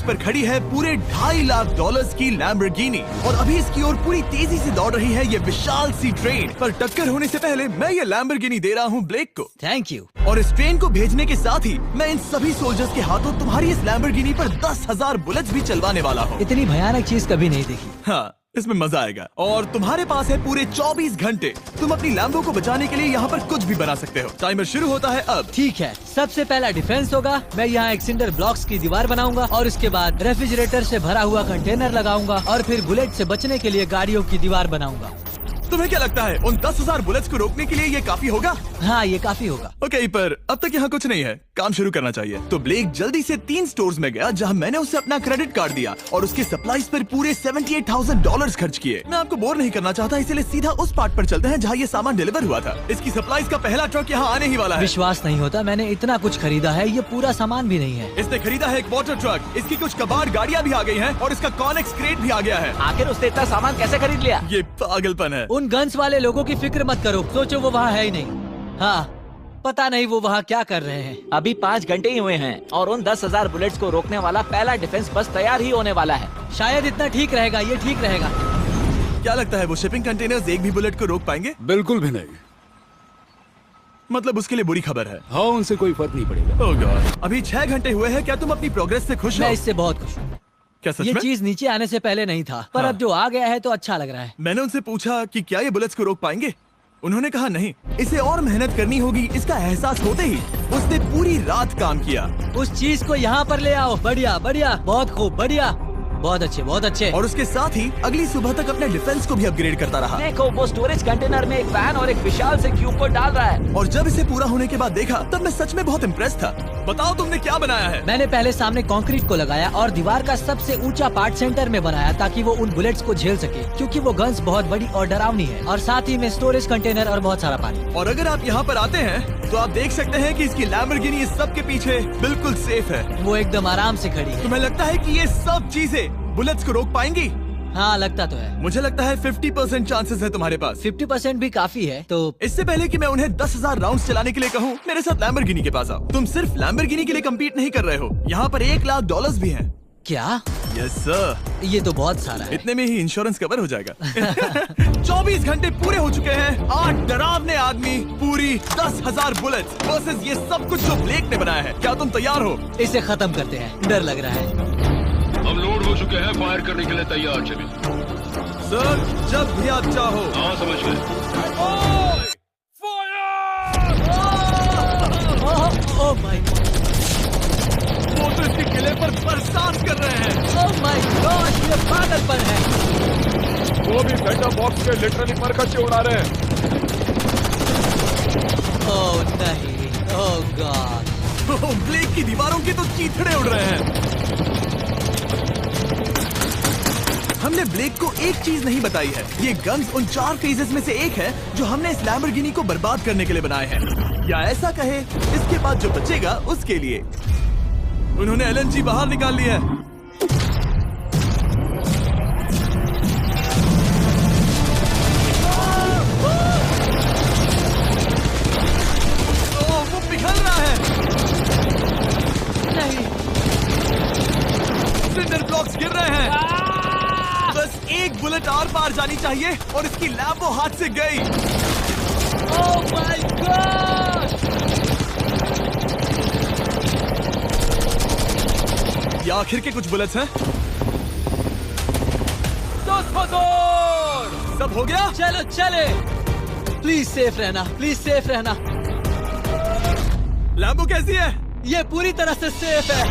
पर खड़ी है पूरे $2.5 लाख की लैम्बोर्गिनी और अभी इसकी ओर पूरी तेजी से दौड़ रही है ये विशाल सी ट्रेन। पर टक्कर होने से पहले मैं ये लैम्बोर्गिनी दे रहा हूँ ब्लेक को। Thank you. और इस ट्रेन को भेजने के साथ ही मैं इन सभी सोल्जर्स के हाथों तुम्हारी इस लैम्बोर्गिनी पर 10,000 बुलेट्स भी चलवाने वाला हूँ। इतनी भयानक चीज कभी नहीं देखी। हाँ, इसमें मजा आएगा। और तुम्हारे पास है पूरे 24 घंटे। तुम अपनी लैम्बो को बचाने के लिए यहाँ पर कुछ भी बना सकते हो। टाइमर शुरू होता है अब। ठीक है, सबसे पहला डिफेंस होगा। मैं यहाँ एक सिंडर ब्लॉक्स की दीवार बनाऊंगा और उसके बाद रेफ्रिजरेटर से भरा हुआ कंटेनर लगाऊंगा और फिर बुलेट से बचने के लिए गाड़ियों की दीवार बनाऊंगा। तुम्हें क्या लगता है उन 10,000 बुलेट्स को रोकने के लिए ये काफी होगा? हाँ, ये काफी होगा। ओके, पर अब तक यहाँ कुछ नहीं है, काम शुरू करना चाहिए। तो ब्लेक जल्दी से 3 स्टोर्स में गया जहाँ मैंने उसे अपना क्रेडिट कार्ड दिया और उसके सप्लाईज पर पूरे $78,000 खर्च किए। मैं आपको बोर नहीं करना चाहता, इसलिए सीधा उस पार्ट पर चलते हैं जहाँ ये सामान डिलीवर हुआ था। इसकी सप्लाईज का पहला ट्रक यहाँ आने ही वाला है। विश्वास नहीं होता, मैंने इतना कुछ खरीदा है, ये पूरा सामान भी नहीं है। इसने खरीदा है एक वाटर ट्रक, इसकी कुछ कबाड़ गाड़ियाँ भी आ गई हैं और इसका कॉनेक्स क्रेट भी आ गया है। आखिर उसने इतना सामान कैसे खरीद लिया? ये पागलपन है। उन गन्स वाले लोगों की फिक्र मत करो, सोचो वो वहाँ है ही नहीं। हाँ, पता नहीं वो वहाँ क्या कर रहे हैं। अभी 5 घंटे ही हुए हैं और उन 10,000 बुलेट्स को रोकने वाला पहला डिफेंस बस तैयार ही होने वाला है। शायद इतना ठीक रहेगा, ये ठीक रहेगा। क्या लगता है वो शिपिंग कंटेनर्स एक भी बुलेट को रोक पाएंगे? बिल्कुल भी नहीं। मतलब उसके लिए बुरी खबर है। हाँ, उनसे कोई फर्क नहीं पड़ेगा। ओह गॉड, अभी 6 घंटे हुए हैं। क्या तुम अपनी प्रोग्रेस से खुश हो? मैं इससे बहुत खुश हूँ। क्या सच ये में? चीज नीचे आने से पहले नहीं था, पर हाँ। अब जो आ गया है तो अच्छा लग रहा है। मैंने उनसे पूछा कि क्या ये बुलेट्स को रोक पाएंगे। उन्होंने कहा नहीं, इसे और मेहनत करनी होगी। इसका एहसास होते ही उसने पूरी रात काम किया। उस चीज को यहाँ पर ले आओ। बढ़िया बढ़िया, बहुत खूब, बढ़िया, बहुत अच्छे, बहुत अच्छे। और उसके साथ ही अगली सुबह तक अपने डिफेंस को भी अपग्रेड करता रहा। देखो, वो स्टोरेज कंटेनर में एक वैन और एक विशाल से क्यूब को डाल रहा है। और जब इसे पूरा होने के बाद देखा तब मैं सच में बहुत इम्प्रेस था। बताओ तुमने क्या बनाया है? मैंने पहले सामने कंक्रीट को लगाया और दीवार का सबसे ऊंचा पार्ट सेंटर में बनाया ताकि वो उन बुलेट्स को झेल सके, क्योंकि वो गन्स बहुत बड़ी और डरावनी है। और साथ ही में स्टोरेज कंटेनर और बहुत सारा पानी। और अगर आप यहाँ पर आते हैं तो आप देख सकते हैं कि इसकी लैम्बोर्गिनी इस सब के पीछे बिल्कुल सेफ है। वो एकदम आराम से खड़ी है। तुम्हें लगता है कि ये सब चीजें बुलेट्स को रोक पाएंगी? हाँ, लगता तो है। मुझे लगता है 50% चांसेस है तुम्हारे पास। 50% भी काफी है। तो इससे पहले कि मैं उन्हें 10,000 राउंड्स चलाने के लिए कहूँ, मेरे साथ लैम्बोर्गिनी के पास आओ। तुम सिर्फ लैम्बोर्गिनी के लिए कम्पीट नहीं कर रहे हो, यहाँ पर $1 लाख भी हैं। क्या? Yes sir. ये तो बहुत सारा है। इतने में ही इंश्योरेंस कवर हो जाएगा। 24 घंटे पूरे हो चुके हैं। 8 डरावने आदमी, पूरी 10,000 बुलेट्स वर्सेस ये सब कुछ जो ब्लेक ने बनाया है। क्या तुम तैयार हो? इसे खत्म करते हैं, डर लग रहा है। हम लोड हो चुके हैं, फायर करने के लिए तैयार। चलिए सर, जब भी आप चाहो। हाँ, समझ गए। ओह माय गॉड, वो तो इसके किले पर बरसात कर रहे हैं। ओह माय गॉड, ये पागलपन है। वो भी सेटअप बॉक्स के लिटरली पर कच्चे उड़ा रहे हैं। ओह नहीं, ओह गॉड। ब्लेक की दीवारों के तो चीथड़े उड़ रहे हैं। हमने ब्लेक को एक चीज नहीं बताई है, ये गन्स उन 4 फेजेस में से एक है जो हमने इस लैम्बोर्गिनी को बर्बाद करने के लिए बनाए हैं। या ऐसा कहे, इसके बाद जो बचेगा उसके लिए। उन्होंने LNG बाहर निकाल ली है। वो पिघल रहा है। नहीं, सिंडर ब्लॉक्स गिर रहे हैं। बस एक बुलेट और पार जानी चाहिए और इसकी लैम्बो हाथ से गई। Oh my God. ये आखिर के कुछ बुलेट्स हैं। सब हो गया? चलो चले। प्लीज सेफ रहना, प्लीज सेफ रहना। लैम्बो कैसी है? ये पूरी तरह से सेफ है।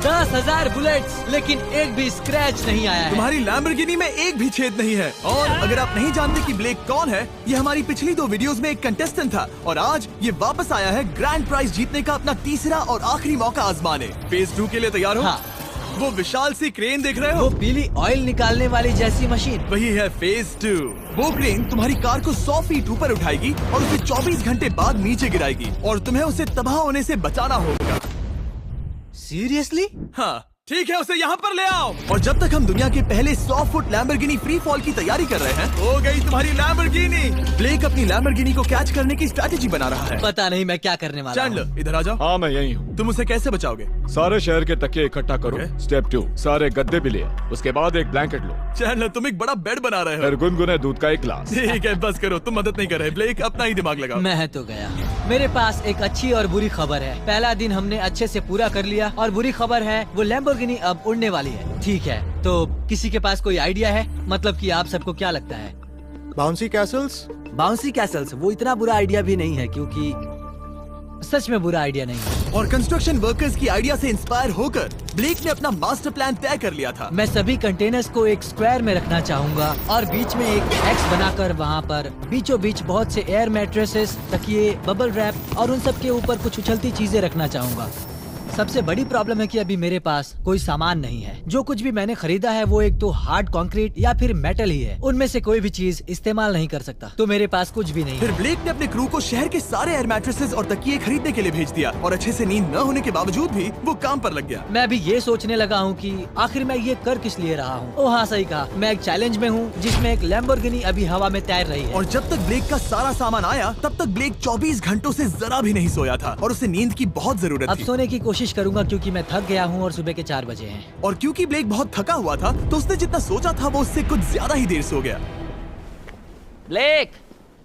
10,000 बुलेट्स, लेकिन एक भी स्क्रैच नहीं आया है। तुम्हारी लैम्बोर्गिनी में एक भी छेद नहीं है। और अगर आप नहीं जानते कि ब्लेक कौन है, ये हमारी पिछली 2 वीडियोस में एक कंटेस्टेंट था और आज ये वापस आया है ग्रैंड प्राइज जीतने का अपना तीसरा और आखिरी मौका आजमाने। फेज 2 के लिए तैयार हो? हाँ। वो विशाल सी क्रेन देख रहे हो? वो पीली ऑयल निकालने वाली जैसी मशीन। वही है फेज 2। वो क्रेन तुम्हारी कार को 100 फीट ऊपर उठाएगी और उसे 24 घंटे बाद नीचे गिराएगी और तुम्हें उसे तबाह होने से बचाना होगा। सीरियसली? हाँ, ठीक है, उसे यहाँ पर ले आओ। और जब तक हम दुनिया के पहले 100 फुट लैम्बोर्गिनी फ्री फॉल की तैयारी कर रहे हैं, हो गई तुम्हारी लैम्बोर्गिनी। ब्लेक अपनी लैम्बोर्गिनी को कैच करने की स्ट्रैटेजी बना रहा है। पता नहीं मैं क्या करने वाला हूँ। चैंडलर इधर आ जाओ। हाँ, मैं यही हूँ। तुम उसे कैसे बचाओगे? सारे शहर के तकिए इकट्ठा करो। Okay. स्टेप 2, सारे गद्दे भी ले। उसके बाद एक ब्लैंकेट लो। चैंडलर तुम एक बड़ा बेड बना रहे फिर हो। गुनगुने दूध का एक गिलास। ठीक है, बस करो, तुम मदद नहीं कर रहे। ब्लेक अपना ही दिमाग लगाओ। मैं तो गया। मेरे पास एक अच्छी और बुरी खबर है। पहला दिन हमने अच्छे से पूरा कर लिया और बुरी खबर है वो लैम्बोर्गिनी अब उड़ने वाली है। ठीक है, तो किसी के पास कोई आइडिया है? मतलब कि आप सबको क्या लगता है? Bouncy Castle's? बाउंसी कैसल्स वो इतना बुरा आइडिया भी नहीं है, क्योंकि सच में बुरा आइडिया नहीं है। और कंस्ट्रक्शन वर्कर्स की आइडिया से इंस्पायर होकर ब्लेक ने अपना मास्टर प्लान तय कर लिया था। मैं सभी कंटेनर्स को एक स्क्वायर में रखना चाहूंगा और बीच में एक एक्स बनाकर वहाँ पर बीचों बीच बहुत से एयर मैट्रेसेस, तकिए, बबल रैप और उन सब के ऊपर कुछ उछलती चीजें रखना चाहूंगा। सबसे बड़ी प्रॉब्लम है कि अभी मेरे पास कोई सामान नहीं है। जो कुछ भी मैंने खरीदा है वो एक तो हार्ड कंक्रीट या फिर मेटल ही है। उनमें से कोई भी चीज इस्तेमाल नहीं कर सकता, तो मेरे पास कुछ भी नहीं फिर है। ब्लेक ने अपने क्रू को शहर के सारे एयर मैट्रेसेस और तकिए खरीदने के लिए भेज दिया और अच्छे से नींद न होने के बावजूद भी वो काम पर लग गया। मैं अभी ये सोचने लगा हूँ कि आखिर मैं ये कर किस लिए रहा हूँ। ओह हाँ, सही कहा, मैं एक चैलेंज में हूँ जिसमें एक लैम्बोर्गिनी अभी हवा में तैर रही है। और जब तक ब्लेक का सारा सामान आया तब तक ब्लेक 24 घंटों से जरा भी नहीं सोया था और उसे नींद की बहुत जरूरत अब थी। सोने की कोशिश करूंगा क्योंकि मैं थक गया हूँ और सुबह के 4 बजे हैं। और क्योंकि ब्लेक बहुत थका हुआ था तो उसने जितना सोचा था वो उससे कुछ ज्यादा ही देर सो गया। ब्लेक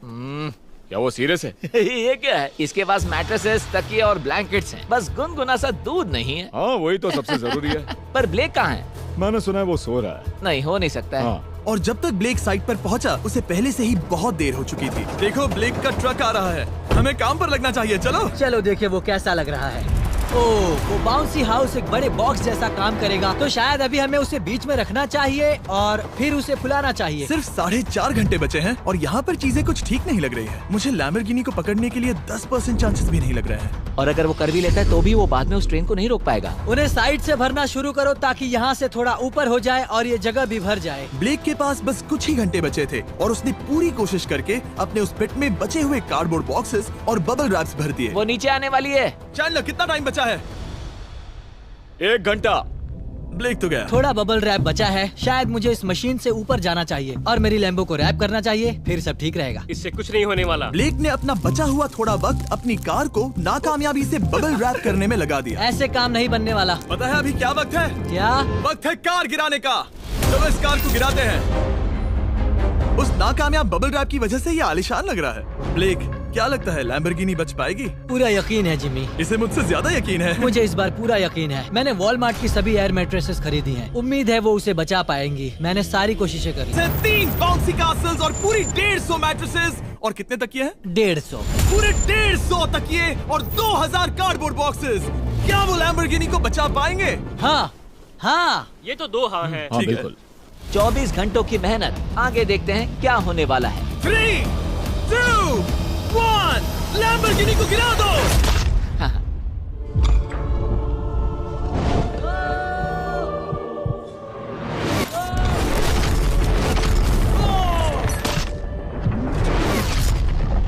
क्या वो सीरियस है? ये क्या है? इसके पास मैट्रेसेस, तकिए और ब्लैंकेट्स हैं। बस गुनगुना सा दूध नहीं है। हाँ, वही तो सबसे जरूरी है। पर ब्लेक कहाँ है? मैंने सुना है वो सो रहा है। नहीं, हो नहीं सकता है। हाँ। और जब तक ब्लेक साइट पर पहुंचा उसे पहले से ही बहुत देर हो चुकी थी। देखो, ब्लेक का ट्रक आ रहा है, हमें काम पर लगना चाहिए। चलो चलो देखे वो कैसा लग रहा है। ओह, वो बाउंसी हाउस एक बड़े बॉक्स जैसा काम करेगा, तो शायद अभी हमें उसे बीच में रखना चाहिए और फिर उसे फुलाना चाहिए। सिर्फ 4.5 घंटे बचे हैं और यहाँ पर चीजें कुछ ठीक नहीं लग रही है। मुझे लैम्बोर्गिनी को पकड़ने के लिए 10% चांसेस भी नहीं लग रहे हैं। और अगर वो कर भी लेता है तो भी वो बाद में उस ट्रेन को नहीं रोक पाएगा। उन्हें साइड से भरना शुरू करो ताकि यहाँ से थोड़ा ऊपर हो जाए और ये जगह भी भर जाए। ब्लेक के पास बस कुछ ही घंटे बचे थे और उसने पूरी कोशिश करके अपने उस पिट में बचे हुए कार्डबोर्ड बॉक्सेस और बबल रैप्स भर दिए। वो नीचे आने वाली है। चैंडलर, कितना टाइम बचा है? 1 घंटा। ब्लेक तो गया। थोड़ा बबल रैप बचा है। शायद मुझे इस मशीन से ऊपर जाना चाहिए और मेरी लैम्बो को रैप करना चाहिए, फिर सब ठीक रहेगा। इससे कुछ नहीं होने वाला। ब्लेक ने अपना बचा हुआ थोड़ा वक्त अपनी कार को नाकामयाबी से बबल रैप करने में लगा दिया। ऐसे काम नहीं बनने वाला। पता है अभी क्या वक्त है? क्या? वक्त है कार गिराने का। चलो इस कार को गिराते हैं। उस नाकामयाब बबल रैप की वजह से ये आलीशान लग रहा है। ब्लेक, क्या लगता है लैम्बोर्गिनी बच पाएगी? पूरा यकीन है जिमी, इसे मुझसे ज्यादा यकीन है। मुझे इस बार पूरा यकीन है। मैंने वॉलमार्ट की सभी एयर मैट्रेसेस खरीदी हैं। उम्मीद है वो उसे बचा पाएंगी। मैंने सारी कोशिशें करी। 3 बाउंसी कैसल्स और पूरी 150 मैट्रेसेस और कितने तकिए हैं? 150। पूरे 150 तकिए और 2000 कार्डबोर्ड बॉक्सेस। क्या वो लैम्बोर्गिनी को बचा पाएंगे? हाँ हाँ, ये तो 2 हाँ है। हाँ, ठीक है। बिल्कुल। 24 घंटों की मेहनत। आगे देखते हैं क्या होने वाला है। 3, 2, 1, लैम्बोर्गिनी को गिरा दो।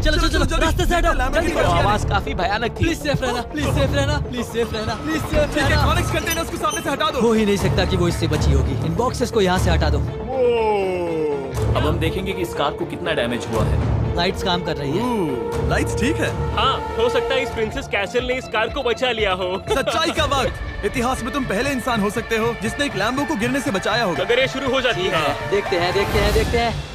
चलो चलो चलो, रास्ते से हटो। जल्दी वो करो। आवाज काफी भयानक थी। प्लीज सेफ रहना, प्लीज सेफ रहना, प्लीज सेफ रहना, प्लीज सेफ ठीक है, रहना। कॉनेक्स कंटेनर्स को सामने से हटा दो। हो ही नहीं सकता कि वो इससे बची होगी। इन बॉक्सेस को यहाँ से हटा दो। अब हम देखेंगे कि इस कार को कितना डैमेज हुआ है। लाइट्स काम कर रही है। लाइट्स ठीक है। हाँ, हो सकता है इस प्रिंसेस कैसल ने इस कार को बचा लिया हो। सच्चाई का वक्त। इतिहास में तुम पहले इंसान हो सकते हो जिसने एक लैम्बो को गिरने से बचाया होगा। अगर ये शुरू हो जाती है। देखते हैं देखते हैं देखते हैं।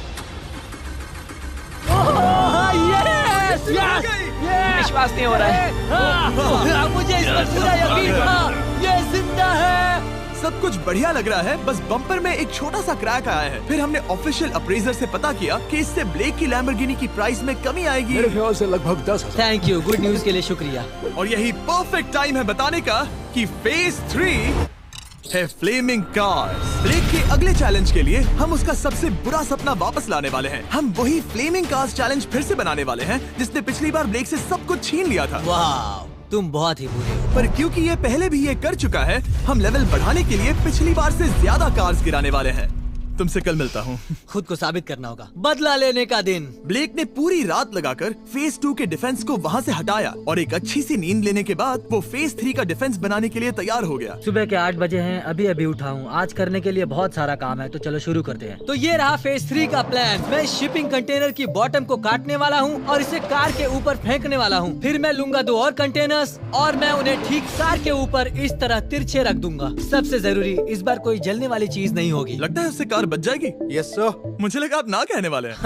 ओह, yes, yes, yes, विश्वास नहीं हो रहा है। हाँ, मुझे इस पर पूरा यकीन था। ये जिंदा है। सब कुछ बढ़िया लग रहा है, बस बम्पर में एक छोटा सा क्रैक आया है। फिर हमने ऑफिशियल अप्रेजर से पता किया कि इससे ब्लेक की लैम्बोर्गिनी की प्राइस में कमी आएगी। मेरे ख्याल से लगभग 10,000। थैंक यू, गुड न्यूज के लिए शुक्रिया। और यही परफेक्ट टाइम है बताने का कि फेज 3 है फ्लेमिंग कार्स। ब्लेक के अगले चैलेंज के लिए हम उसका सबसे बुरा सपना वापस लाने वाले हैं। हम वही फ्लेमिंग कार्स चैलेंज फिर से बनाने वाले हैं जिसने पिछली बार ब्लेक से सब कुछ छीन लिया था। वाह, तुम बहुत ही बुरे हो। पर क्योंकि ये पहले भी ये कर चुका है, हम लेवल बढ़ाने के लिए पिछली बार से ज्यादा कार्स गिराने वाले हैं। तुमसे कल मिलता हूँ। खुद को साबित करना होगा। बदला लेने का दिन। ब्लेक ने पूरी रात लगाकर फेज 2 के डिफेंस को वहाँ से हटाया और एक अच्छी सी नींद लेने के बाद वो फेज 3 का डिफेंस बनाने के लिए तैयार हो गया। सुबह के 8 बजे हैं, अभी अभी उठा हूँ। आज करने के लिए बहुत सारा काम है, तो चलो शुरू करते हैं। तो ये रहा फेज 3 का प्लान। मैं शिपिंग कंटेनर की बॉटम को काटने वाला हूँ और इसे कार के ऊपर फेंकने वाला हूँ। फिर मैं लूंगा 2 और कंटेनर्स और मैं उन्हें ठीक कार के ऊपर इस तरह तिरछे रख दूंगा। सबसे जरूरी, इस बार कोई जलने वाली चीज नहीं होगी। लगता है उससे कार बच जाएगी। Yes sir. मुझे लगा आप ना कहने वाले हैं।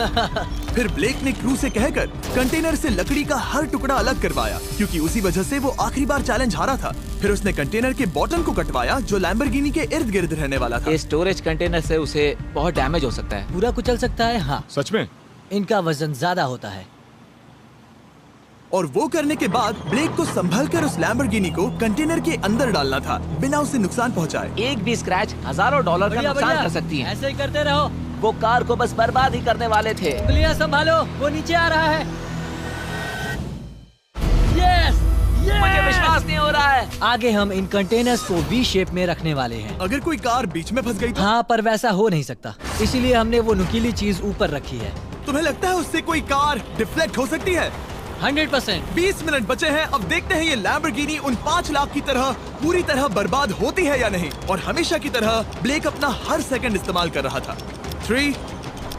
फिर ब्लेक ने क्रू से कहकर कंटेनर से लकड़ी का हर टुकड़ा अलग करवाया, क्योंकि उसी वजह से वो आखिरी बार चैलेंज हारा था। फिर उसने कंटेनर के बॉटम को कटवाया जो लैम्बोर्गिनी के इर्द गिर्द रहने वाला था। ये स्टोरेज कंटेनर से उसे बहुत डैमेज हो सकता है। पूरा कुचल सकता है। हाँ, सच में? इनका वजन ज्यादा होता है। और वो करने के बाद ब्लेक को संभलकर उस लैम्बोर्गिनी को कंटेनर के अंदर डालना था बिना उसे नुकसान पहुंचाए। एक भी स्क्रैच हजारों डॉलर का नुकसान कर सकती है। ऐसे ही करते रहो। वो कार को बस बर्बाद ही करने वाले थे। उंगलियां संभालो, वो नीचे आ रहा है। यस, मुझे विश्वास नहीं हो रहा है। आगे हम इन कंटेनर्स को वी शेप में रखने वाले हैं। अगर कोई कार बीच में फंस गई तो? हाँ, पर वैसा हो नहीं सकता, इसीलिए हमने वो नुकीली चीज ऊपर रखी है। तुम्हें लगता है उससे कोई कार डिफ्लेक्ट हो सकती है? 100%। 20 मिनट बचे हैं। अब देखते हैं ये लैम्बोर्गिनी उन 5 लाख की तरह पूरी तरह बर्बाद होती है या नहीं। और हमेशा की तरह ब्लेक अपना हर सेकंड इस्तेमाल कर रहा था। 3,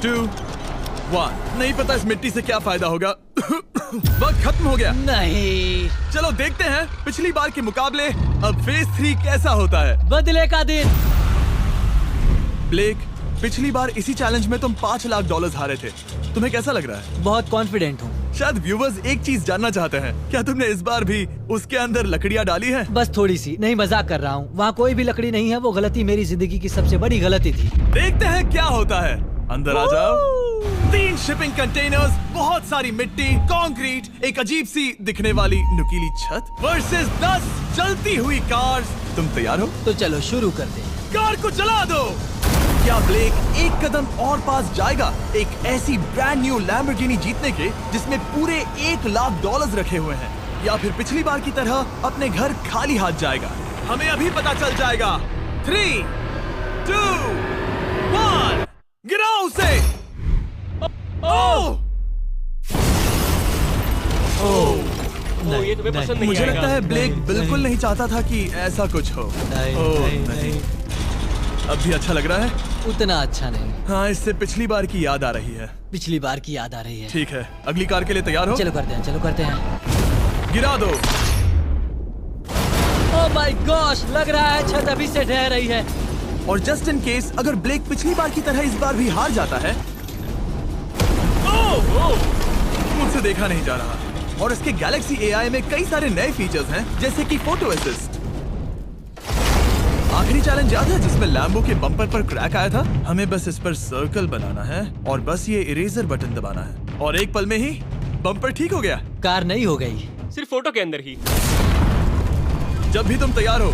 2, 1। नहीं पता इस मिट्टी से क्या फायदा होगा। वक्त खत्म हो गया। नहीं, चलो देखते हैं पिछली बार के मुकाबले अब फेज 3 कैसा होता है। बदले का दिन। ब्लेक, पिछली बार इसी चैलेंज में तुम $5 लाख हारे थे। तुम्हें कैसा लग रहा है? बहुत कॉन्फिडेंट हूँ। शायद व्यूवर्स एक चीज जानना चाहते हैं, क्या तुमने इस बार भी उसके अंदर लकड़ियाँ डाली हैं? बस थोड़ी सी, नहीं मजाक कर रहा हूँ। वहाँ कोई भी लकड़ी नहीं है। वो गलती मेरी जिंदगी की सबसे बड़ी गलती थी। देखते हैं क्या होता है। अंदर आ जाओ। 3 शिपिंग कंटेनर्स, बहुत सारी मिट्टी, कंक्रीट, एक अजीब सी दिखने वाली नुकीली छत वर्सेस 10 जलती हुई कार्स। तुम तैयार हो? तो चलो शुरू करते हैं। कार को जला दो। क्या ब्लेक एक कदम और पास जाएगा एक ऐसी ब्रांड न्यू लैम्बोर्गिनी जीतने के जिसमें पूरे $1 लाख रखे हुए हैं, या फिर पिछली बार की तरह अपने घर खाली हाथ जाएगा? हमें अभी पता चल जाएगा। 3, 2, 1, गिराओ उसे। ओ, ये तुम्हें पसंद नहीं मुझे आएगा। लगता है ब्लेक बिल्कुल नहीं चाहता था कि ऐसा कुछ हो। नहीं। अब भी अच्छा लग रहा है? उतना अच्छा नहीं। हाँ, इससे पिछली बार की याद आ रही है। पिछली बार की याद आ रही है। ठीक है, अगली कार के लिए तैयार हो? चलो करते हैं। गिरा दो। ओह माय गॉश, लग रहा है छत अभी से ढह रही है। और जस्ट इन केस अगर ब्लेक पिछली बार की तरह इस बार भी हार जाता है। मुझसे देखा नहीं जा रहा। और इसके गैलेक्सी AI में कई सारे नए फीचर्स हैं, जैसे कि फोटो असिस्ट। आखिरी चैलेंज याद है जिसमें लैम्बो के बम्पर पर क्रैक आया था? हमें बस इस पर सर्कल बनाना है और बस ये इरेजर बटन दबाना है और एक पल में ही बम्पर ठीक हो गया। कार नहीं हो गई, सिर्फ फोटो के अंदर ही। जब भी तुम तैयार हो।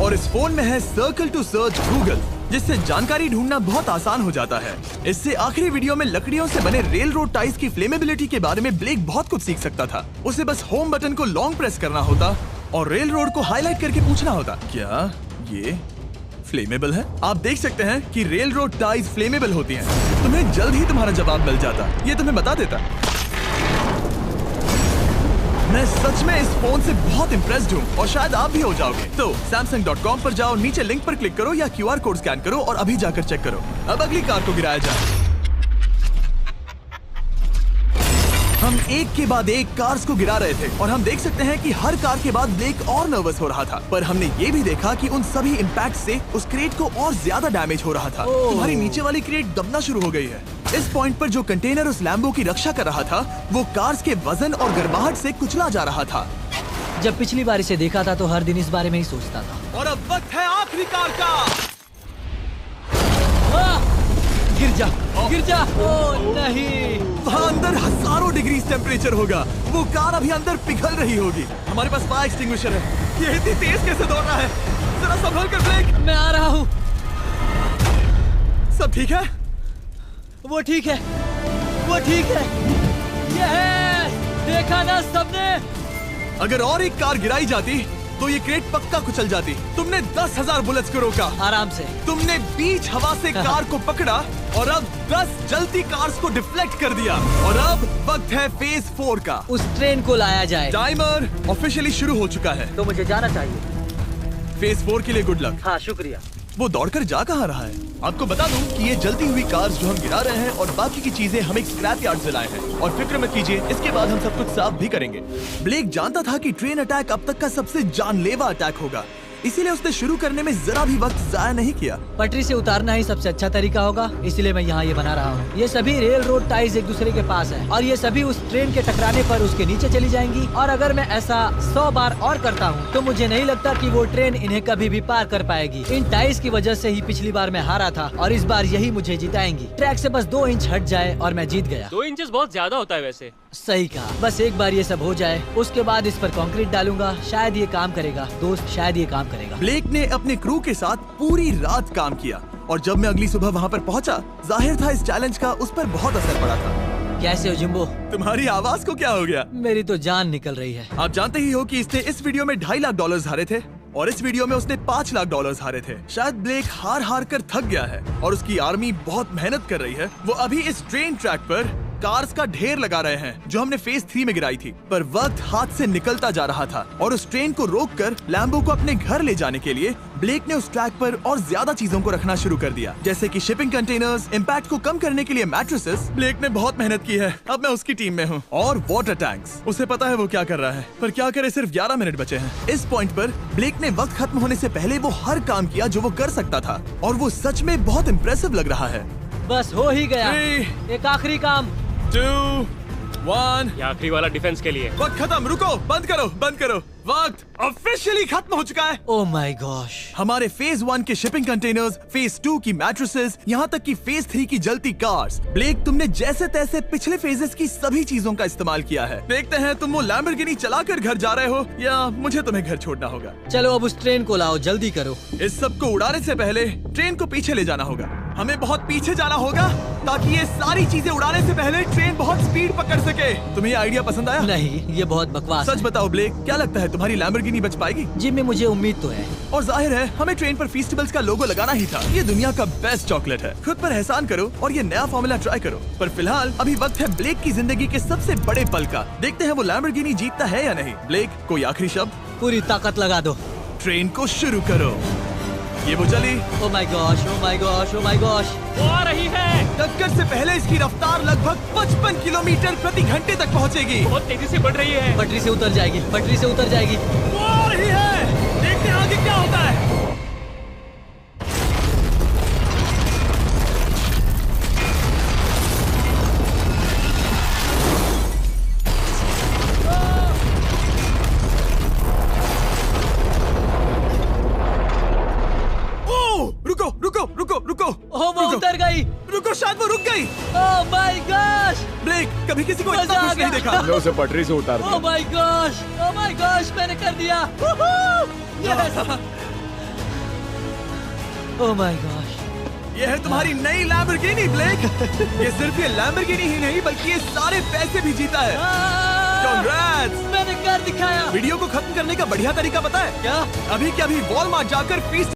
और इस फोन में है सर्कल टू सर्च गूगल, जिससे जानकारी ढूंढना बहुत आसान हो जाता है। इससे आखिरी वीडियो में लकड़ियों से बने रेल रोड टाइज की फ्लेमेबिलिटी के बारे में ब्लेक बहुत कुछ सीख सकता था। उसे बस होम बटन को लॉन्ग प्रेस करना होता और रेल रोड को हाईलाइट करके पूछना होता, क्या ये फ्लेमेबल है? आप देख सकते हैं कि रेल रोड टाइज फ्लेमेबल होती हैं। तुम्हें जल्द ही तुम्हारा जवाब मिल जाता। ये तुम्हें बता देता। मैं सच में इस फोन से बहुत इम्प्रेस्ड हूँ और शायद आप भी हो जाओगे। तो Samsung.com पर जाओ, नीचे लिंक पर क्लिक करो या QR कोड स्कैन करो और अभी जाकर चेक करो। अब अगली कार को गिराया जाए। हम एक के बाद एक कार्स को गिरा रहे थे और हम देख सकते हैं कि हर कार के बाद ब्लेक और नर्वस हो रहा था, पर हमने ये भी देखा कि उन सभी इम्पैक्ट से उस क्रेट को और ज्यादा डैमेज हो रहा था। तुम्हारी नीचे वाली क्रेट दबना शुरू हो गई है। इस पॉइंट पर जो कंटेनर उस लैम्बो की रक्षा कर रहा था, वो कार्स के वजन और गर्माहट से कुचला जा रहा था। जब पिछली बार इसे देखा था तो हर दिन इस बारे में ही सोचता था। और अब वक्त है आखिरी कार का। गिर जा। ओह नहीं, वहाँ अंदर हजारों डिग्री टेम्परेचर होगा। वो कार अभी अंदर पिघल रही होगी। हमारे पास फायर एक्सटिंग्विशर है। ये इतनी तेज कैसे दौड़ रहा है? जरा संभल कर ब्लेक। मैं आ रहा हूँ। सब ठीक है? वो ठीक है। ये है, देखा ना सबने। अगर और एक कार गिराई जाती तो ये क्रेट पक्का कुचल जाती। तुमने 10,000 बुलेट्स को रोका, आराम से। तुमने बीच हवा से कार को पकड़ा और अब 10 जलती कार्स को डिफ्लेक्ट कर दिया। और अब वक्त है फेज 4 का। उस ट्रेन को लाया जाए। टाइमर ऑफिशियली शुरू हो चुका है। तो मुझे जाना चाहिए। फेज 4 के लिए गुड लक। हाँ, शुक्रिया। वो दौड़कर जा कहाँ रहा है? आपको बता दूं कि ये जलती हुई कार्स जो हम गिरा रहे हैं और बाकी की चीजें हम एक स्क्रैप यार्ड से लाए हैं। और फिक्र मत कीजिए, इसके बाद हम सब कुछ साफ भी करेंगे। ब्लेक जानता था कि ट्रेन अटैक अब तक का सबसे जानलेवा अटैक होगा, इसीलिए उसने शुरू करने में जरा भी वक्त जाया नहीं किया। पटरी से उतारना ही सबसे अच्छा तरीका होगा, इसलिए मैं यहाँ ये बना रहा हूँ। ये सभी रेल रोड टाइज एक दूसरे के पास है और ये सभी उस ट्रेन के टकराने पर उसके नीचे चली जाएंगी। और अगर मैं ऐसा 100 बार और करता हूँ तो मुझे नहीं लगता कि वो ट्रेन इन्हें कभी भी पार कर पाएगी। इन टाइज की वजह से ही पिछली बार मैं हारा था और इस बार यही मुझे जिताएंगी। ट्रैक से बस 2 इंच हट जाए और मैं जीत गया। 2 इंचेस बहुत ज्यादा होता है वैसे। सही कहा। बस एक बार ये सब हो जाए, उसके बाद इस पर कंक्रीट डालूंगा। शायद ये काम करेगा दोस्त, शायद ये काम करेगा। ब्लेक ने अपने क्रू के साथ पूरी रात काम किया और जब मैं अगली सुबह वहाँ पर पहुँचा, जाहिर था इस चैलेंज का उस पर बहुत असर पड़ा था। कैसे हो जिम्बो? तुम्हारी आवाज को क्या हो गया? मेरी तो जान निकल रही है। आप जानते ही हो कि इसने इस वीडियो में $2.5 लाख हारे थे और इस वीडियो में उसने $5 लाख हारे थे। शायद ब्लेक हार हार कर थक गया है और उसकी आर्मी बहुत मेहनत कर रही है। वो अभी इस ट्रेन ट्रैक पर कार्स का ढेर लगा रहे हैं जो हमने फेज 3 में गिराई थी। पर वक्त हाथ से निकलता जा रहा था और उस ट्रेन को रोककर लैम्बो को अपने घर ले जाने के लिए ब्लेक ने उस ट्रैक पर और ज्यादा चीजों को रखना शुरू कर दिया, जैसे कि शिपिंग कंटेनर्स, इम्पैक्ट को कम करने के लिए मैट्रेसेस। ब्लेक ने बहुत मेहनत की है, अब मैं उसकी टीम में हूँ। और वाटर टैंक्स, उसे पता है वो क्या कर रहा है, पर क्या करे, सिर्फ 11 मिनट बचे हैं। इस पॉइंट पर ब्लेक ने वक्त खत्म होने से पहले वो हर काम किया जो वो कर सकता था और वो सच में बहुत इम्प्रेसिव लग रहा है। बस हो ही गया। 3, एक आखिरी काम। 2, 1। ये आखिरी वाला डिफेंस के लिए। वक्त खत्म, रुको, बंद करो, बंद करो। वक्त ऑफिशियली खत्म हो चुका है। Oh my gosh. हमारे फेज 1 के शिपिंग कंटेनर्स, फेज 2 की मैट्रेसेस, यहाँ तक कि फेज 3 की जलती कार्स। ब्लेक, तुमने जैसे तैसे पिछले फेजेस की सभी चीजों का इस्तेमाल किया है। देखते हैं तुम वो लैम्बोर्गिनी चलाकर घर जा रहे हो या मुझे तुम्हें घर छोड़ना होगा। चलो अब उस ट्रेन को लाओ, जल्दी करो। इस सब को उड़ाने से पहले ट्रेन को पीछे ले जाना होगा। हमें बहुत पीछे जाना होगा ताकि ये सारी चीजें उड़ाने से पहले ट्रेन बहुत स्पीड पकड़ सके। तुम्हें ये आइडिया पसंद आया? नहीं, ये बहुत बकवास सच है। बताओ ब्लेक, क्या लगता है तुम्हारी लैम्बोर्गिनी बच पाएगी? जिम्मी, मुझे उम्मीद तो है। और जाहिर है हमें ट्रेन पर फेस्टिवल्स का लोगो लगाना ही था। ये दुनिया का बेस्ट चॉकलेट है। खुद पर एहसान करो और ये नया फॉर्मूला ट्राई करो। पर फिलहाल अभी वक्त है ब्लेक की जिंदगी के सबसे बड़े पल का। देखते हैं वो लैम्बोर्गिनी जीतता है या नहीं। ब्लेक, कोई आखिरी शब्द? पूरी ताकत लगा दो। ट्रेन को शुरू करो। ये वो चली। Oh my gosh, oh my gosh, oh my gosh. वो आ रही है। टक्कर से पहले इसकी रफ्तार लगभग 55 किलोमीटर प्रति घंटे तक पहुंचेगी। बहुत तेजी से बढ़ रही है। पटरी से उतर जाएगी, पटरी से उतर जाएगी। वो आ रही है। देखते हैं आगे क्या होता है। रुको रुको रुको रुको। ओह, वो रुको। उतर गई। रुको, शायद वो रुक गई। Oh my gosh. ब्लेक, कभी किसी को मजा इतना आ खुश नहीं गया। देखा। हमने उसे पटरी से उतार ओह दिया। My gosh, oh my gosh, मैंने कर दिया। यस। Oh my gosh. ये है तुम्हारी नई लैम्बोर्गिनी ब्लेक। ये सिर्फ ये लैम्बोर्गिनी ही नहीं बल्कि ये सारे पैसे भी जीता है। Congrats! मैंने कर दिखाया। वीडियो को खत्म करने का बढ़िया तरीका पता है क्या? अभी के अभी वॉलमार्ट जाकर फीस